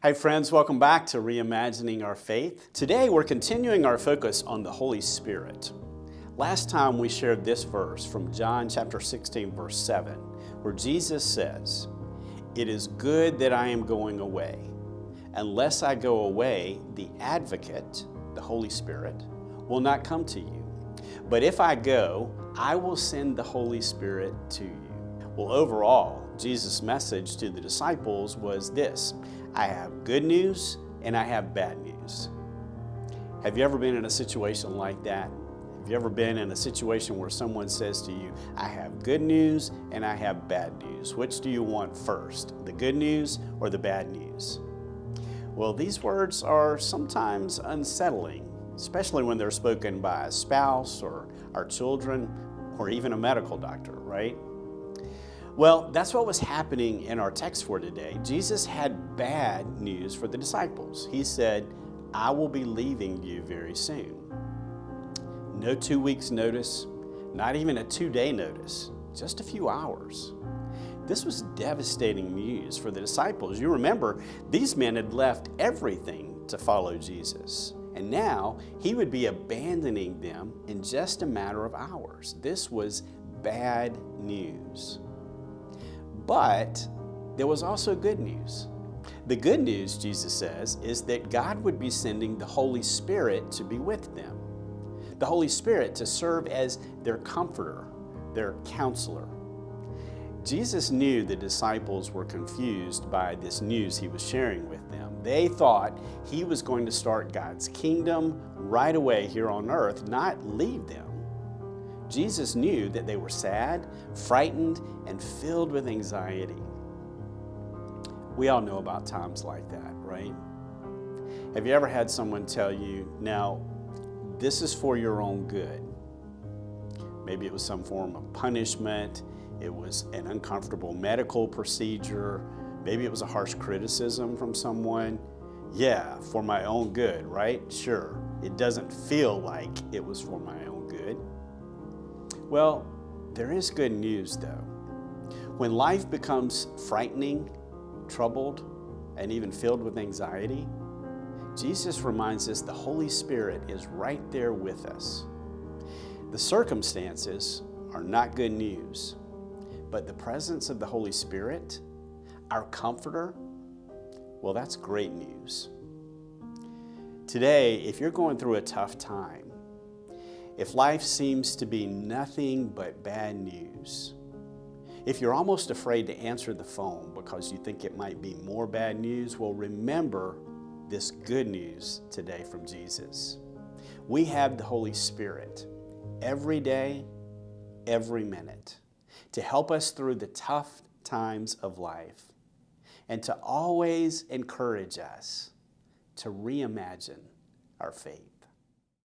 Hi friends, welcome back to Reimagining Our Faith. Today we're continuing our focus on the Holy Spirit. Last time we shared this verse from John chapter 16 verse 7, where Jesus says, "It is good that I am going away. Unless I go away, the Advocate, the Holy Spirit, will not come to you. But if I go, I will send the Holy Spirit to you." Well, overall, Jesus' message to the disciples was this: I have good news and I have bad news. Have you ever been in a situation like that? Have you ever been in a situation where someone says to you, I have good news and I have bad news? Which do you want first, the good news or the bad news? Well, these words are sometimes unsettling, especially when they're spoken by a spouse or our children or even a medical doctor, right? Well, that's what was happening in our text for today. Jesus had bad news for the disciples. He said, I will be leaving you very soon. No 2 weeks notice, not even a 2-day notice, just a few hours. This was devastating news for the disciples. You remember, these men had left everything to follow Jesus. And now he would be abandoning them in just a matter of hours. This was bad news. But there was also good news. The good news, Jesus says, is that God would be sending the Holy Spirit to be with them. The Holy Spirit to serve as their comforter, their counselor. Jesus knew the disciples were confused by this news he was sharing with them. They thought he was going to start God's kingdom right away here on earth, not leave them. Jesus knew that they were sad, frightened, and filled with anxiety. We all know about times like that, right? Have you ever had someone tell you, now, this is for your own good? Maybe it was some form of punishment, it was an uncomfortable medical procedure, maybe it was a harsh criticism from someone. Yeah, for my own good, right? Sure, it doesn't feel like it was for my own good. Well, there is good news though. When life becomes frightening, troubled, and even filled with anxiety, Jesus reminds us the Holy Spirit is right there with us. The circumstances are not good news, but the presence of the Holy Spirit, our comforter, well, that's great news. Today, if you're going through a tough time, if life seems to be nothing but bad news, if you're almost afraid to answer the phone because you think it might be more bad news, well, remember this good news today from Jesus. We have the Holy Spirit every day, every minute, to help us through the tough times of life and to always encourage us to reimagine our faith.